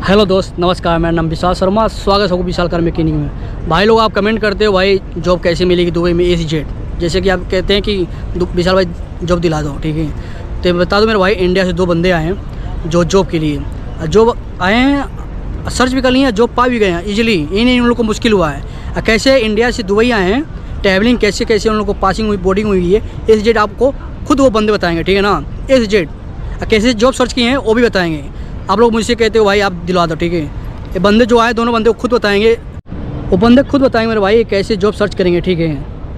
Hello दोस्त, नमस्कार। मेरा नाम विशाल शर्मा, स्वागत है विशाल कार मैकेनिक में। भाई लोग आप कमेंट करते हो भाई जॉब कैसे मिलेगी दुबई में EasyJet, जैसे कि आप कहते हैं कि विशाल भाई जॉब दिला दो, ठीक है। तो बता दो मेरे भाई, इंडिया से 2 बंदे आए हैं जो जॉब के लिए जॉब आए हैं, सर्च भी कर लिए हैं, जॉब पा भी गए हैं ईजिली। ये नहीं उन लोग को मुश्किल हुआ है। कैसे इंडिया से दुबई आए हैं, ट्रैवलिंग कैसे कैसे उन लोग को पासिंग हुई, बोर्डिंग हुई है, EasyJet आपको खुद वो बंदे बताएंगे, ठीक है ना। EasyJet कैसे जॉब सर्च किए हैं वो भी बताएंगे। आप लोग मुझसे कहते हो भाई आप दिलवा दो, ठीक है। ये बंदे जो आए, दोनों बंदे खुद बताएंगे, वो बंदे खुद बताएंगे मेरे भाई कैसे जॉब सर्च करेंगे, ठीक है।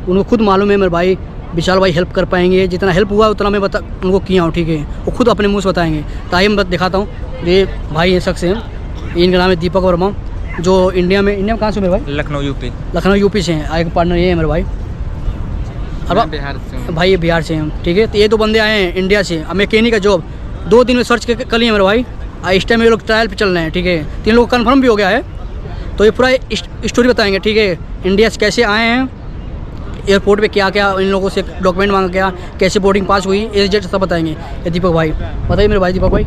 उनको खुद मालूम है मेरे भाई, विशाल भाई हेल्प कर पाएंगे। जितना हेल्प हुआ उतना मैं उनको किया हूँ, ठीक है। वो खुद अपने मुँह से बताएंगे। तो आइए मैं दिखाता हूँ। ये भाई ये शख्स हैं, इनका नाम है दीपक वर्मा, जो इंडिया में कहाँ से मेरे भाई? लखनऊ यूपी से हैं। एक पार्टनर ये है मेरे भाई, और बिहार से भाई ये बिहार से हैं, ठीक है। तो ये 2 बंदे आए हैं इंडिया से, मैकेनिक का जॉब 2 दिन में सर्च कर लिए मेरे भाई। इस टाइम ये लोग ट्रायल पे चल रहे हैं, ठीक है। 3 लोग कन्फर्म भी हो गया है। तो ये पूरा स्टोरी बताएंगे, ठीक है। इंडिया से कैसे आए हैं, एयरपोर्ट पे क्या क्या इन लोगों से डॉक्यूमेंट मांगा गया, कैसे बोर्डिंग पास हुई, EasyJet सब बताएंगे। ये दीपक भाई बताइए मेरे भाई। दीपक भाई,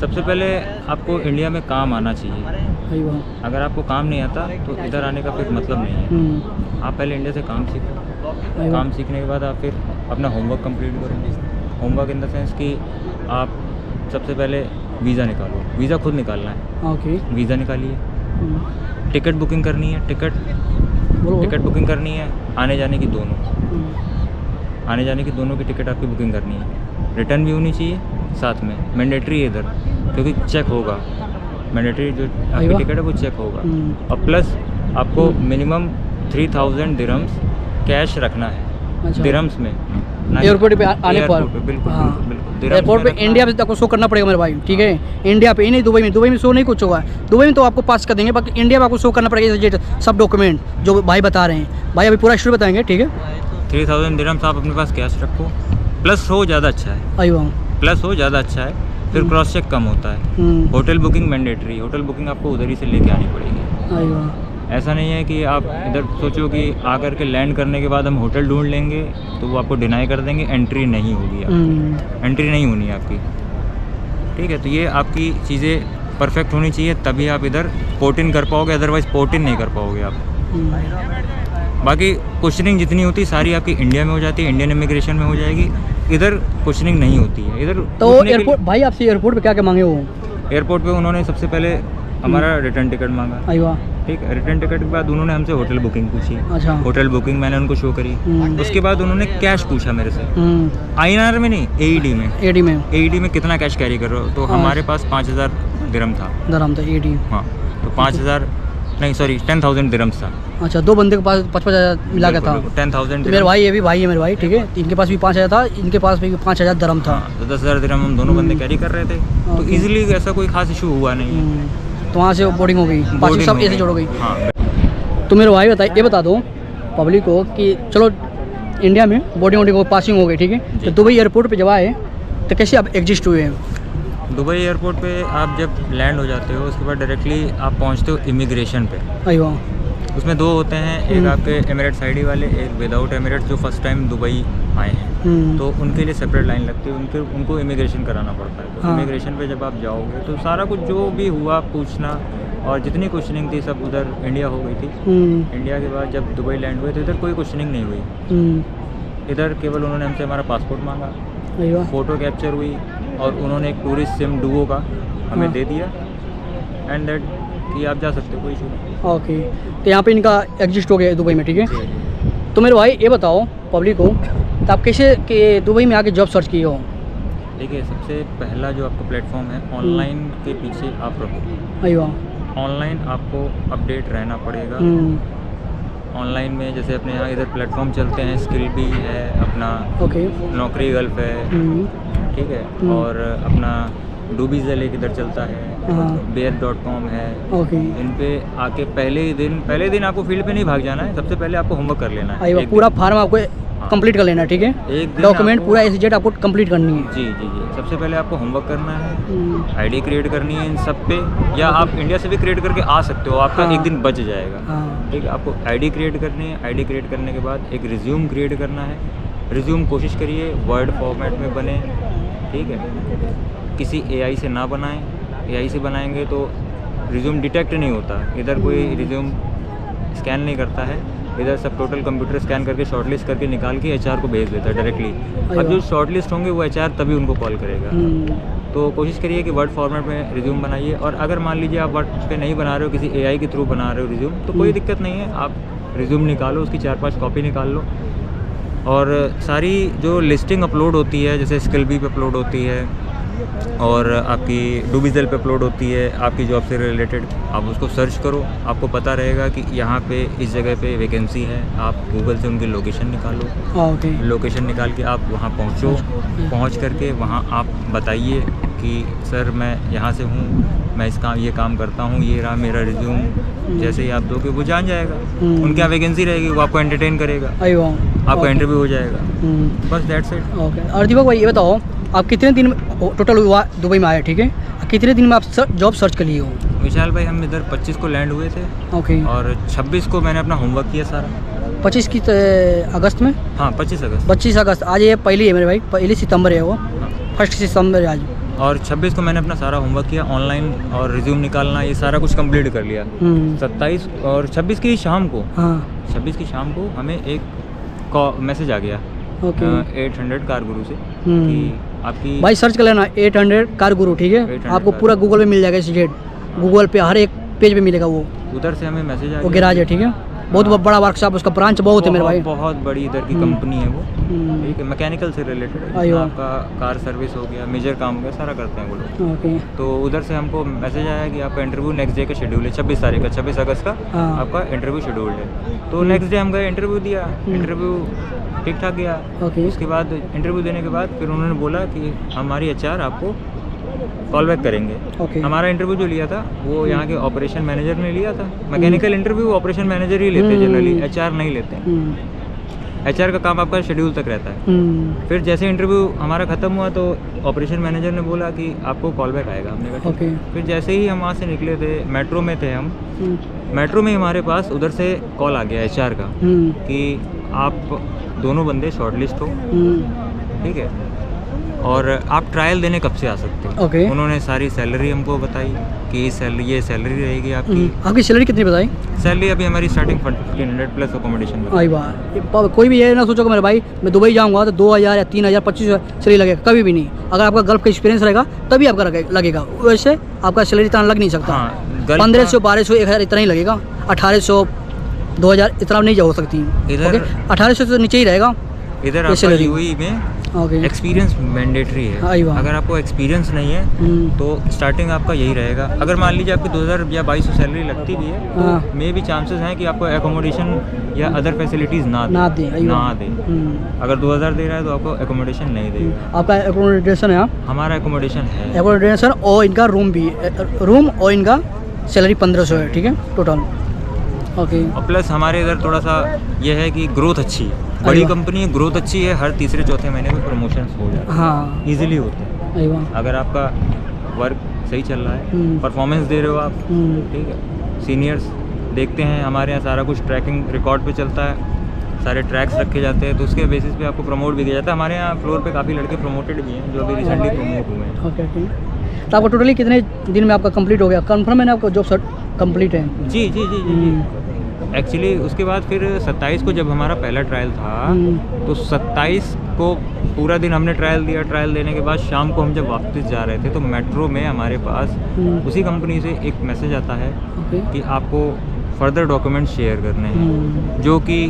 सबसे पहले आपको इंडिया में काम आना चाहिए। भाई वाह, अगर आपको काम नहीं आता तो इधर आने का फिर मतलब नहीं है। आप पहले इंडिया से काम सीखो। काम सीखने के बाद आप फिर अपना होमवर्क कंप्लीट करो। होमवर्क इन द सेंस कि आप सबसे पहले वीज़ा निकालो। वीज़ा खुद निकालना है। ओके। वीज़ा निकालिए, टिकट बुकिंग करनी है। टिकट बुकिंग करनी है, आने जाने की दोनों की टिकट आपकी बुकिंग करनी है। रिटर्न भी होनी चाहिए साथ में, मैंडेटरी है इधर, क्योंकि चेक होगा। मैंडेटरी जो आपकी टिकट है वो चेक होगा। और प्लस आपको मिनिमम 3000 दिरहम्स कैश रखना है। अच्छा। दिरहम्स में एयरपोर्ट पे आने पर, बिल्कुल। एयरपोर्ट पे इंडिया पे आपको शो करना पड़ेगा मेरे भाई, ठीक है। इंडिया पे ही नहीं, दुबई में शो नहीं कुछ होगा। दुबई में तो आपको पास कर देंगे, बाकी इंडिया में आपको शो करना पड़ेगा EasyJet सब डॉक्यूमेंट जो भाई बता रहे हैं। भाई अभी पूरा स्टोरी बताएंगे, ठीक है। 3000 दिरहम्स आप अपने पास कैश रखो, प्लस हो ज़्यादा अच्छा है। आई वाह, प्लस हो ज़्यादा अच्छा है। फिर क्रॉस चेक कम होता है। Hotel booking mandatory, hotel booking आपको उधर ही से लेके आनी पड़ेगी। आई वाह। ऐसा नहीं है कि आप इधर सोचो कि आकर के लैंड करने के बाद हम होटल ढूंढ लेंगे तो वो आपको डिनाई कर देंगे, एंट्री नहीं होगी आपकी, एंट्री नहीं होनी है आपकी, ठीक है। तो ये आपकी चीज़ें परफेक्ट होनी चाहिए, तभी आप इधर पोर्ट इन कर पाओगे, अदरवाइज़ पोर्ट इन नहीं कर पाओगे आप। बाकी क्वेश्चनिंग जितनी होती है सारी आपकी इंडिया में हो जाती है, इंडियन इमिग्रेशन में हो जाएगी। इधर क्वेश्चनिंग नहीं होती है। इधर तो एयरपोर्ट भाई आपसे एयरपोर्ट पे क्या क्या मांगे वो? एयरपोर्ट पे उन्होंने सबसे पहले हमारा रिटर्न टिकट मांगा। आई वाह, ठीक है। रिटर्न टिकट के बाद उन्होंने हमसे होटल बुकिंग पूछी। अच्छा। होटल बुकिंग मैंने उनको शो करी। उसके बाद उन्होंने कैश पूछा मेरे से। INR में नहीं, AED में कितना कैश कैरी कर रहे हो। तो हमारे पास 5000 दिरहम था। AED। हाँ, तो 10,000 दिरहम्स था। अच्छा, 2 बंदे के पास 55,000 मिला के था। 10,000 मेरे भाई, ये भी भाई है मेरे भाई, ठीक है। इनके पास भी 5000 था, इनके पास भी 5000 दिरहम था। तो 10,000 दिरहम हम दोनों बंदे कैरी कर रहे थे। तो इजीली ऐसा कोई खास इशू हुआ नहीं है। तो वहाँ से बोर्डिंग हो गई, पासिंग सब ऐसे जोड़ गई। हाँ। तो मेरे भाई बताइए, ये बता दो पब्लिक को कि चलो इंडिया में बोर्डिंग हो पासिंग हो गई, ठीक है। तो दुबई एयरपोर्ट पे जब आए तो कैसे आप एग्जिस्ट हुए हैं? दुबई एयरपोर्ट पे आप जब लैंड हो जाते हो उसके बाद डायरेक्टली आप पहुंचते हो इमिग्रेशन पे। आई वाह। उसमें 2 होते हैं, एक आपके एमिरेट्स आईडी वाले, एक विदाउट एमिरेट्स जो फर्स्ट टाइम दुबई आए हैं। तो उनके लिए सेपरेट लाइन लगती है, उनको इमिग्रेशन कराना पड़ता है। तो इमिग्रेशन पे जब आप जाओगे तो सारा कुछ जो भी हुआ पूछना और जितनी क्वेश्चनिंग थी सब उधर इंडिया हो गई थी। इंडिया के बाद जब दुबई लैंड हुए तो इधर कोई क्वेश्चनिंग नहीं हुई। इधर केवल उन्होंने हमसे हमारा पासपोर्ट मांगा, फ़ोटो कैप्चर हुई और उन्होंने एक टूरिस्ट सिम डुओ का हमें दे दिया एंड दैट कि आप जा सकते हो, कोई इशू नहीं। ओके। तो यहाँ पे इनका एग्जिस्ट हो गया दुबई में, ठीक है। तो मेरे भाई ये बताओ पब्लिक को, तो आप कैसे कि दुबई में आके जॉब सर्च किए हो? देखिए, सबसे पहला जो आपका प्लेटफॉर्म है, ऑनलाइन के पीछे आप रहो। आई वाह। ऑनलाइन आपको अपडेट रहना पड़ेगा। ऑनलाइन में जैसे अपने यहाँ इधर प्लेटफॉर्म चलते हैं, स्किल भी है अपना, ओके, नौकरी गल्फ है, ठीक है, और अपना डूबीज़ल एक इधर चलता है, bear.com है। इन पे आके पहले दिन आपको फील्ड पे नहीं भाग जाना है, सबसे पहले आपको होमवर्क कर लेना है। पूरा फार्म आपको कंप्लीट कर लेना है, ठीक है। एक डॉक्यूमेंट पूरा EasyJet आपको कंप्लीट करनी है। जी। सबसे पहले आपको होमवर्क करना है, आईडी क्रिएट करनी है इन सब पे, या आप इंडिया से भी क्रिएट करके आ सकते हो, आपका एक दिन बच जाएगा। ठीक है, आपको आईडी क्रिएट करनी है। आईडी क्रिएट करने के बाद एक रिज्यूम क्रिएट करना है। रिज्यूम कोशिश करिए वर्ड फॉर्मेट में बने, ठीक है। किसी AI से ना बनाएं, AI से बनाएंगे तो रिज्यूम डिटेक्ट नहीं होता, इधर कोई रिज्यूम स्कैन नहीं करता है, इधर सब टोटल कंप्यूटर स्कैन करके शॉर्टलिस्ट करके निकाल के एचआर को भेज देता है डायरेक्टली। अब जो शॉर्टलिस्ट होंगे वो एचआर तभी उनको कॉल करेगा। तो कोशिश करिए कि वर्ड फॉर्मेट में रिज्यूम बनाइए, और अगर मान लीजिए आप वर्ड पे नहीं बना रहे हो, किसी एआई के थ्रू बना रहे हो रिज्यूम, तो कोई दिक्कत नहीं है, आप रिज्यूम निकालो, उसकी 4-5 कॉपी निकाल लो, और सारी जो लिस्टिंग अपलोड होती है, जैसे स्किलबी पे अपलोड होती है और आपकी डूबिजल पे अपलोड होती है आपकी जॉब से रिलेटेड, आप उसको सर्च करो, आपको पता रहेगा कि यहाँ पे इस जगह पे वैकेंसी है। आप गूगल से उनकी लोकेशन निकालो, लोकेशन निकाल के आप वहाँ पहुँचो, पहुँच करके वहाँ आप बताइए कि सर मैं यहाँ से हूँ, मैं ये काम करता हूँ, ये रहा मेरा रिज्यूम। जैसे ही आप दोगे वो जान जाएगा उनके यहाँ वैकेंसी रहेगी, वो आपको एंटरटेन करेगा, आपका इंटरव्यू हो जाएगा, बस दैट्स इट। ओके। और दीपक भाई ये बताओ, आप कितने दिन टोटल हुआ दुबई में आए, ठीक है, कितने दिन में आप जॉब सर्च कर लिए हो? विशाल भाई हम इधर 25 को लैंड हुए थे। ओके। और 26 को मैंने अपना होमवर्क किया सारा। 25 की अगस्त में? हाँ 25 अगस्त। 25 अगस्त आज ये पहली है मेरे भाई, 1 सितंबर है वो, 1 सितंबर आज। और 26 को मैंने अपना सारा होमवर्क किया ऑनलाइन, और रिज्यूम निकालना ये सारा कुछ कंप्लीट कर लिया। 27 और 26 की शाम को, 26 की शाम को हमें एक मैसेज आ गया 800 कार गुरु से कि आपकी भाई सर्च कर लेना 800 कार गुरु, ठीक है, आपको पूरा गूगल पे मिल जाएगा, इसीजेट गूगल पे हर एक पेज पे मिलेगा वो। उधर से हमें मैसेज आ गया, वो गैराज है, ठीक है, बहुत बड़ा वर्कशॉप, उसका ब्रांच बहुत है मेरे भाई, बहुत बड़ी इधर की कंपनी है वो, ठीक है, मैकेनिकल से रिलेटेड है, आपका कार सर्विस हो गया, मेजर काम हो गया, सारा करते हैं वो लोग। ओके। तो उधर से हमको मैसेज आया कि आपका इंटरव्यू नेक्स्ट डे का शेड्यूल है, 26 तारीख का, 26 अगस्त का आपका इंटरव्यू शेड्यूल है। तो नेक्स्ट डे हम गए, इंटरव्यू दिया, इंटरव्यू ठीक ठाक गया। उसके बाद इंटरव्यू देने के बाद फिर उन्होंने बोला कि हमारी एचआर आपको कॉल बैक करेंगे। हमारा इंटरव्यू जो लिया था वो यहाँ के ऑपरेशन मैनेजर ने लिया था। मैकेनिकल इंटरव्यू ऑपरेशन मैनेजर ही लेते हैं जनरली, एचआर नहीं लेते। एचआर का काम आपका शेड्यूल तक रहता है। फिर जैसे इंटरव्यू हमारा ख़त्म हुआ तो ऑपरेशन मैनेजर ने बोला कि आपको कॉल बैक आएगा। हमने कहा फिर जैसे ही हम वहाँ से निकले थे, मेट्रो में थे हम, मेट्रो में हमारे पास उधर से कॉल आ गया एचआर का कि आप दोनों बंदे शॉर्टलिस्ट हो, ठीक है, और आप ट्रायल देने कब से आ सकते हो। उन्होंने सारी सैलरी हमको बताई कि ये सैलरी रहेगी आपकी। आपकी सैलरी कितनी बताई? सैलरी अभी हमारी स्टार्टिंग 1500 प्लस अकोमोडेशन। आई वाह, कोई भी ये ना सोचो कि मेरे भाई मैं दुबई जाऊंगा तो 2000 या 3000 2500 सैलरी लगेगा, कभी भी नहीं। अगर आपका गल्फ का एक्सपीरियंस रहेगा तभी आपका लगेगा, वैसे आपका सैलरी इतना लग नहीं सकता। 1500 1200 1000 इतना ही लगेगा, 1800 2000 इतना नहीं जा हो सकती। इधर 1800 से नीचे ही रहेगा। इधर आपका यूएई में एक्सपीरियंस मैंडेटरी है। अगर आपको एक्सपीरियंस नहीं है तो स्टार्टिंग आपका यही रहेगा। अगर मान लीजिए आपकी 2000 या 2200 सैलरी लगती भी है तो मे भी चांसेस हैं कि आपको एकोमोडेशन या अदर फैसिलिटीज़ ना दे। अगर 2000 दे रहा है तो आपको एकोमोडेशन नहीं देगा। आपका एकोमोडेशन है? हमारा एकोमोडेशन है, एकोमोडेशन और इनका रूम भी, रूम और इनका सैलरी 1500 है, ठीक है, टोटल। ओके। और प्लस हमारे इधर थोड़ा सा ये है कि ग्रोथ अच्छी है, बड़ी कंपनी है, ग्रोथ अच्छी है, हर तीसरे चौथे महीने में प्रमोशंस हो जाते हैं। हाँ, इजीली होते हैं। अगर आपका वर्क सही चल रहा है, परफॉर्मेंस दे रहे हो आप, ठीक है, सीनियर्स देखते हैं, हमारे यहाँ सारा कुछ ट्रैकिंग रिकॉर्ड पे चलता है, सारे ट्रैक्स रखे जाते हैं, तो उसके बेसिस पे आपको प्रमोट भी किया जाता है। हमारे यहाँ फ्लोर पे काफ़ी लड़के प्रमोटेड भी हैं जो अभी रिसेंटली प्रमोट हुए हैं। ओके। तो आपको टोटली कितने दिन में आपका कंप्लीट हो गया? कंफर्म है ना आपका जॉब सर्च कंप्लीट है? जी जी जी जी जी। एक्चुअली उसके बाद फिर 27 को जब हमारा पहला ट्रायल था तो 27 को पूरा दिन हमने ट्रायल दिया। ट्रायल देने के बाद शाम को हम जब वापस जा रहे थे तो मेट्रो में हमारे पास उसी कंपनी से एक मैसेज आता है कि आपको फर्दर डॉक्यूमेंट शेयर करने हैं, जो कि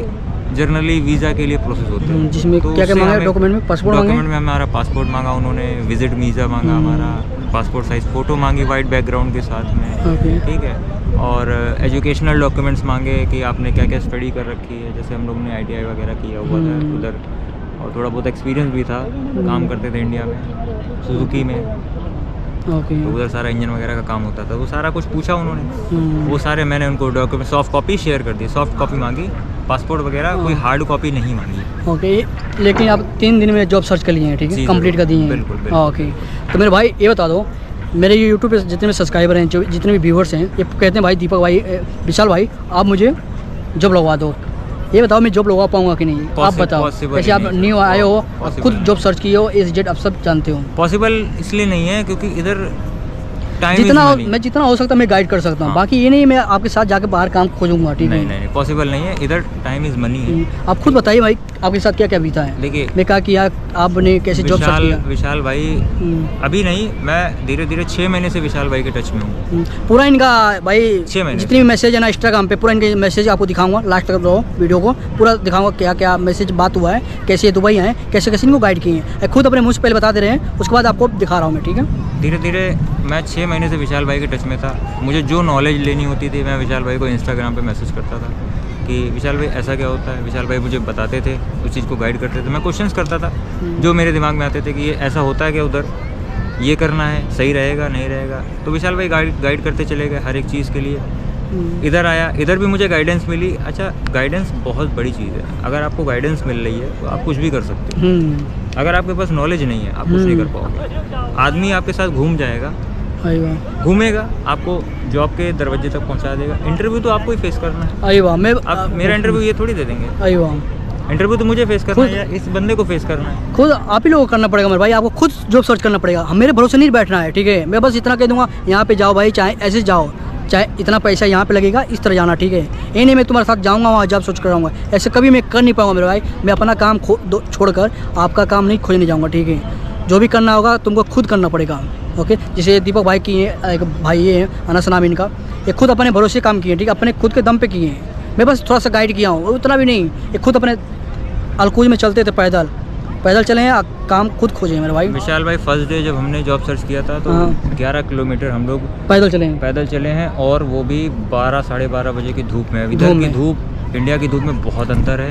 जनरली वीज़ा के लिए प्रोसेस होते हैं। जिसमें तो क्या क्या मांगा डॉक्यूमेंट में? पासपोर्ट डॉक्यूमेंट में हमारा पासपोर्ट मांगा उन्होंने, विजिट वीज़ा मांगा, हमारा पासपोर्ट साइज़ फ़ोटो मांगी वाइट बैकग्राउंड के साथ में, ठीक है, और एजुकेशनल डॉक्यूमेंट्स मांगे कि आपने क्या क्या स्टडी कर रखी है। जैसे हम लोग ने ITI वगैरह किया हुआ था उधर, और थोड़ा बहुत एक्सपीरियंस भी था, काम करते थे इंडिया में सुजुकी में, तो उधर सारा इंजन वगैरह का काम होता था। वो सारा कुछ पूछा उन्होंने, वो सारे मैंने उनको डॉक्यूमेंट सॉफ्ट कॉपी शेयर कर दी। सॉफ्ट कॉपी मांगी, पासपोर्ट वगैरह, कोई हार्ड कॉपी नहीं मांगी। ओके। लेकिन आप 3 दिन में जॉब सर्च कर लिए हैं, ठीक है, कंप्लीट कर दिए हैं? बिल्कुल। ओके। तो मेरे भाई ये बता दो, मेरे यूट्यूब पे जितने भी सब्सक्राइबर हैं, जो जितने भी व्यूवर्स हैं, ये कहते हैं भाई दीपक भाई, विशाल भाई आप मुझे जॉब लगवा दो। ये बताओ मैं जॉब लगवा पाऊंगा कि नहीं? आप बताओ, जैसे आप न्यू आए हो, खुद जॉब सर्च किए हो, AZ आप सब जानते हो। पॉसिबल इसलिए नहीं है क्योंकि इधर टाइम मैं जितना हो सकता मैं गाइड कर सकता हूँ। बाकी ये नहीं मैं आपके साथ जाके बाहर काम खोजूंगा, ठीक है? नहीं पॉसिबल नहीं है, इधर टाइम इज़ मनी है। आप खुद बताइए भाई आपके साथ क्या क्या बीता है? देखिए मैं कहा कि यार आपने कैसे जॉब सर्च किया? विशाल भाई अभी नहीं, मैं धीरे धीरे 6 महीने से विशाल भाई के टच में हूँ। पूरा इनका भाई 6 महीने जितनी भी मैसेज है ना इंस्टाग्राम पे, पूरा इनके मैसेज आपको दिखाऊंगा, लास्ट तक रहो वीडियो को पूरा दिखाऊंगा क्या क्या मैसेज बात हुआ है, कैसे ये दुबई आए, कैसे कैसे इनको गाइड किए हैं, खुद अपने मुँह से पहले बता दे रहे हैं, उसके बाद आपको दिखा रहा हूँ मैं, ठीक है? धीरे धीरे मैं 6 महीने से विशाल भाई के टच में था। मुझे जो नॉलेज लेनी होती थी मैं विशाल भाई को इंस्टाग्राम पे मैसेज करता था कि विशाल भाई ऐसा क्या होता है। विशाल भाई मुझे बताते थे, उस चीज़ को गाइड करते थे, मैं क्वेश्चंस करता था जो मेरे दिमाग में आते थे कि ये ऐसा होता है क्या, उधर ये करना है, सही रहेगा नहीं रहेगा। तो विशाल भाई गाइड करते चले गए हर एक चीज़ के लिए। इधर आया, इधर भी मुझे गाइडेंस मिली। अच्छा, गाइडेंस बहुत बड़ी चीज़ है। अगर आपको गाइडेंस मिल रही है तो आप कुछ भी कर सकते हो। अगर आपके पास नॉलेज नहीं है आप कुछ नहीं कर पाओगे। आदमी आपके साथ घूम जाएगा, घूमेगा, आपको जॉब के दरवाजे तक पहुंचा देगा। इंटरव्यू तो आपको ही फेस करना है। आप मेरा इंटरव्यू ये थोड़ी दे देंगे। इंटरव्यू तो मुझे फेस करना है या इस बंदे को फेस करना है, खुद आप ही लोगों को करना पड़ेगा मेरे भाई। आपको खुद जॉब सर्च करना पड़ेगा, हम मेरे भरोसे नहीं बैठना है, ठीक है? मैं बस इतना कह दूंगा यहाँ पे जाओ भाई, चाहे ऐसे जाओ, चाहे इतना पैसा यहाँ पे लगेगा, इस तरह जाना, ठीक है? ये नहीं मैं तुम्हारे साथ जाऊँगा वहाँ जॉब सर्च कराऊँगा, ऐसे कभी मैं कर नहीं पाऊँगा मेरे भाई। मैं अपना काम छोड़कर आपका काम नहीं खोजने जाऊँगा, ठीक है? जो भी करना होगा तुमको खुद करना पड़ेगा, ओके? जैसे दीपक भाई किए हैं, एक भाई ये हैं अनस नाम इनका, ये खुद अपने भरोसे काम किए, ठीक है? अपने खुद के दम पे किए हैं। मैं बस थोड़ा सा गाइड किया हूँ, उतना भी नहीं। ये खुद अपने अलकूज में चलते थे, पैदल चले हैं, काम खुद खोजे मेरे भाई। विशाल भाई फर्स्ट डे जब हमने जॉब सर्च किया था तो 11 किलोमीटर हम लोग पैदल चले हैं, और वो भी 12 साढ़े 12 बजे की धूप में। इधर की धूप इंडिया की धूप में बहुत अंतर है।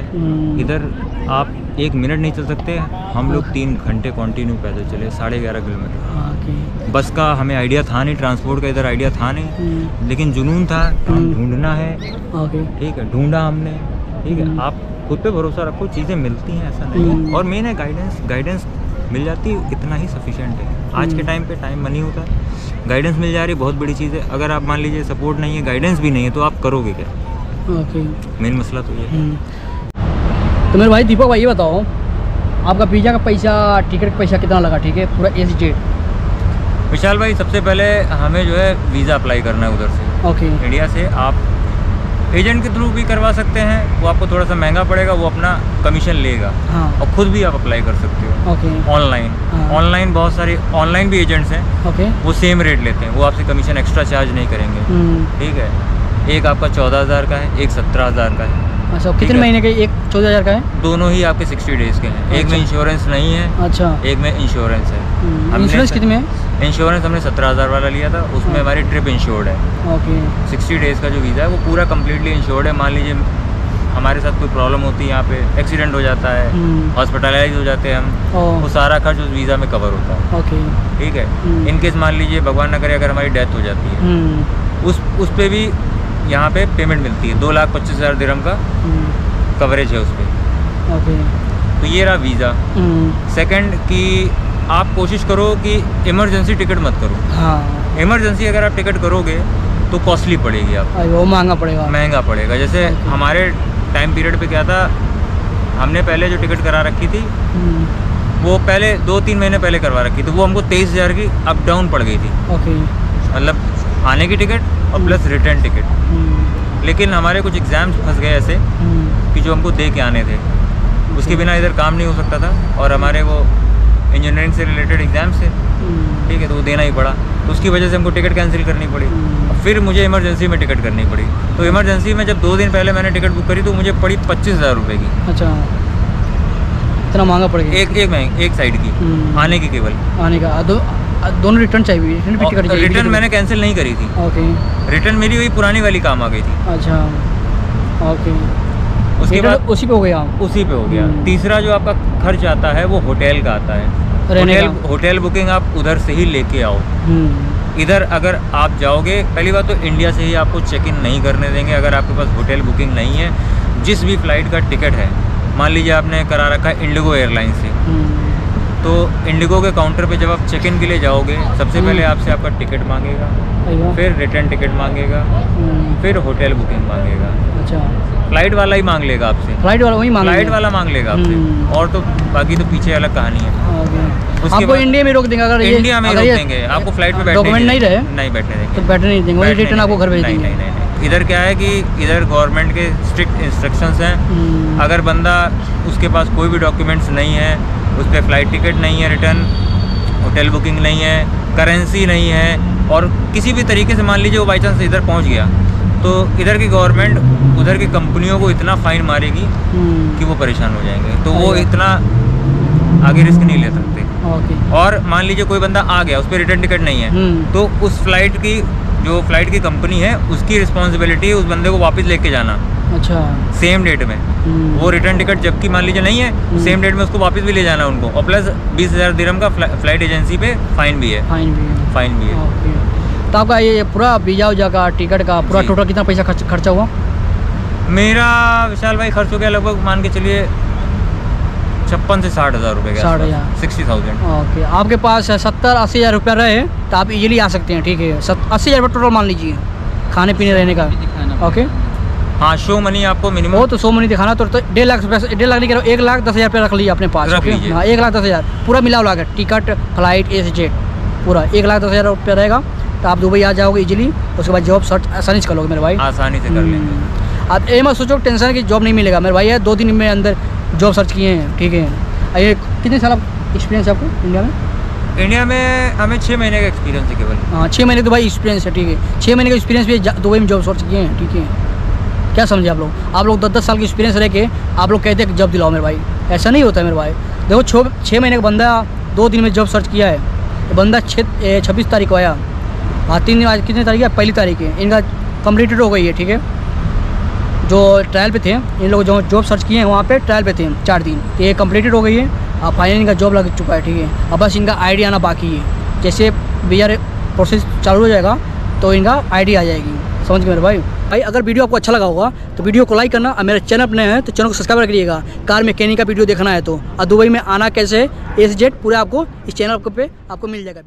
इधर आप 1 मिनट नहीं चल सकते, हम लोग 3 घंटे कंटिन्यू पैदल चले 11.5 किलोमीटर। बस का हमें आइडिया था नहीं, ट्रांसपोर्ट का इधर आइडिया था नहीं, लेकिन जुनून था, काम ढूंढना है, ठीक है? ढूंढा हमने, ठीक है? आप खुद पे भरोसा रखो, चीज़ें मिलती हैं, ऐसा नहीं है। और मेन है गाइडेंस मिल जाती है, इतना ही सफिशिएंट है। आज के टाइम पे टाइम मनी होता है, गाइडेंस मिल जा रही है, बहुत बड़ी चीज़ है। अगर आप मान लीजिए सपोर्ट नहीं है, गाइडेंस भी नहीं है, तो आप करोगे क्या? मेन मसला तो ये है। तो मेरे भाई दीपक भाई ये बताओ, आपका वीज़ा का पैसा, टिकट का पैसा कितना लगा, ठीक है? पूरा ACJ। विशाल भाई सबसे पहले हमें जो है वीज़ा अप्लाई करना है उधर से, इंडिया से। आप एजेंट के थ्रू भी करवा सकते हैं, वो आपको थोड़ा सा महंगा पड़ेगा, वो अपना कमीशन लेगा। और खुद भी आप अप्लाई कर सकते हो ऑनलाइन। ऑनलाइन बहुत सारे ऑनलाइन भी एजेंट्स हैं, वो सेम रेट लेते हैं, वो आपसे कमीशन एक्स्ट्रा चार्ज नहीं करेंगे, ठीक है? एक आपका 14,000 का है, एक 17,000 का है। अच्छा, कितने महीने के? एक 14,000 का है। दोनों ही आपके 60 डेज़ के हैं। एक में इंश्योरेंस नहीं है, अच्छा, एक में इंश्योरेंस है। इंश्योरेंस कितने में? इंश्योरेंस हमने 17,000 वाला लिया था, उसमें हमारी ट्रिप इंश्योर्ड है। 60 डेज़ का जो वीज़ा है वो पूरा कम्प्लीटली इंश्योर्ड है। मान लीजिए हमारे साथ कोई प्रॉब्लम होती है, यहाँ पे एक्सीडेंट हो जाता है, हॉस्पिटलाइज हो जाते हैं हम, वो सारा खर्च उस वीज़ा में कवर होता है, ठीक है? इनकेस मान लीजिए भगवान न करे अगर हमारी डेथ हो जाती है, उस पर भी यहाँ पे पेमेंट मिलती है। 2,25,000 दिरहम का कवरेज है उस पर। तो ये रहा वीज़ा। सेकंड कि आप कोशिश करो कि इमरजेंसी टिकट मत करो। इमरजेंसी अगर आप टिकट करोगे तो कॉस्टली पड़ेगी, आप वो महंगा पड़ेगा। जैसे हमारे टाइम पीरियड पे क्या था, हमने पहले जो टिकट करा रखी थी वो पहले 2-3 महीने पहले करवा रखी थी, वो हमको 23,000 की अप डाउन पड़ गई थी, मतलब आने की टिकट और प्लस रिटर्न टिकट। लेकिन हमारे कुछ एग्ज़ाम्स फंस गए ऐसे कि जो हमको दे के आने थे, उसके बिना इधर काम नहीं हो सकता था, और हमारे वो इंजीनियरिंग से रिलेटेड एग्ज़ाम्स थे, ठीक है? तो वो देना ही पड़ा, तो उसकी वजह से हमको टिकट कैंसिल करनी पड़ी। फिर मुझे इमरजेंसी में टिकट करनी पड़ी, तो इमरजेंसी में जब 2 दिन पहले मैंने टिकट बुक करी तो मुझे पड़ी 25,000 रुपये की। अच्छा, इतना महंगा पड़ गया? एक साइड की, आने की केवल आने का। दोनों रिटर्न चाहिए? रिटर्न मैंने कैंसिल नहीं करी थी, रिटर्न मेरी वही पुरानी वाली काम आ गई थी। अच्छा, उसके बाद उसी पे हो गया। तीसरा जो आपका खर्च आता है वो होटल का आता है। होटल बुकिंग आप उधर से ही लेके आओ। इधर अगर आप जाओगे, पहली बात तो इंडिया से ही आपको चेक इन नहीं करने देंगे अगर आपके पास होटल बुकिंग नहीं है। जिस भी फ्लाइट का टिकट है, मान लीजिए आपने करा रखा है इंडिगो एयरलाइन से, तो इंडिगो के काउंटर पे जब आप चेक इन के लिए जाओगे, सबसे पहले आपसे आपका टिकट मांगेगा, फिर रिटर्न टिकट मांगेगा, फिर होटल बुकिंग मांगेगा। अच्छा, फ्लाइट वाला ही मांग लेगा आपसे, फ्लाइट वाला मांग लेगा आपसे, और तो बाकी तो पीछे अलग कहानी है। आपको इंडिया में रोक देंगे अगर ये इंडिया में अगर रोक ये देंगे, आपको फ्लाइट पे बैठने डॉक्यूमेंट नहीं रहे नहीं बैठने देंगे, तो बैठने नहीं देंगे, वही बैठने रिटर्न नहीं आपको घर भेज देंगे। देंगे। नहीं। इधर क्या है कि इधर गवर्नमेंट के स्ट्रिक्ट इंस्ट्रक्शंस हैं। अगर बंदा उसके पास कोई भी डॉक्यूमेंट्स नहीं है, उस पर फ्लाइट टिकट नहीं है रिटर्न, होटल बुकिंग नहीं है, करेंसी नहीं है, और किसी भी तरीके से मान लीजिए वो बाई चांस इधर पहुंच गया, तो इधर की गवर्नमेंट उधर की कंपनियों को इतना फाइन मारेगी कि वो परेशान हो जाएंगे, तो वो इतना आगे रिस्क नहीं ले सकते। और मान लीजिए कोई बंदा आ गया, उस पर रिटर्न टिकट नहीं है, तो उस फ्लाइट की जो फ्लाइट की कंपनी है उसकी रिस्पॉन्सिबिलिटी है उस बंदे को वापस लेके जाना। अच्छा। सेम डेट में वो रिटर्न टिकट जबकि मान लीजिए नहीं है, सेम डेट में उसको वापस भी ले जाना उनको, और प्लस 20,000 दिरहम का फ्लाइट एजेंसी पे फाइन भी है। फाइन भी है। तो आपका ये पूरा वीजा उजा का टिकट का पूरा टोटल कितना पैसा खर्चा हुआ? मेरा विशाल भाई खर्च हो गया लगभग मान के चलिए 56 से 60,000 रुपये के 60,000। ओके, आपके पास 70-80 हज़ार रुपया रहे तो आप इजीली आ सकते हैं, ठीक है। 80 हज़ार रुपये टोटल मान लीजिए खाने पीने रहने का। ओके, हाँ, शो मनी आपको मिनिमम वो तो शो मनी दिखाना, तो 1.5 लाख रुपये, 1.5 लाख नहीं करो, 1,10,000 रुपये रख लीजिए अपने पास। ओके, हाँ, 1,10,000 पूरा मिला हुआ टिकट, फ्लाइट, एसी पूरा 1,10,000 रुपये रहेगा, तो आप दुबई आ जाओगे इजीली। उसके बाद जॉब सर्च आसानी से कर लोगे मेरे भाई, आसानी से कर लेंगे। आप ये मत सोचो टेंशन की जॉब नहीं मिलेगा मेरे भाई, है 2 दिन में अंदर जॉब सर्च किए हैं, ठीक है। ये कितने साल एक्सपीरियंस है आपको इंडिया में? इंडिया में हमें 6 महीने का एक्सपीरियंस है केवल। हाँ, 6 महीने तो भाई एक्सपीरियंस है, ठीक है। 6 महीने का एक्सपीरियंस भी दुबई में जॉब सर्च किए हैं, ठीक है। क्या समझे आप लोग 10-10 साल की एक्सपीरियंस रह के आप लोग कहते हैं जॉब दिलाओ मेरे भाई, ऐसा नहीं होता है मेरे भाई। देखो 6 महीने का बंदा 2 दिन में जॉब सर्च किया है, बंदा 26 तारीख को आया, हाँ 3 दिन, आज कितनी तारीख है? 1 तारीख है, इनका कम्प्लीटेड हो गई है, ठीक है। जो ट्रायल पे थे इन लोग जो जॉब सर्च किए हैं वहाँ पे ट्रायल पे थे 4 दिन, तो ये कम्प्लीटेड हो गई है, अब फाइनल इनका जॉब लग चुका है, ठीक है। अब बस इनका आईडी आना बाकी है, जैसे वीजा प्रोसेस चालू हो जाएगा तो इनका आईडी आ जाएगी, समझ गए मेरे भाई। अगर वीडियो आपको अच्छा लगा होगा तो वीडियो को लाइक करना, और मेरे चैनल पर नए हैं तो चैनल को सब्सक्राइब करिएगा। कार मैकेनिक का वीडियो देखना है तो, और दुबई में आना कैसे, एसी जेट पूरा आपको इस चैनल पे आपको मिल जाएगा।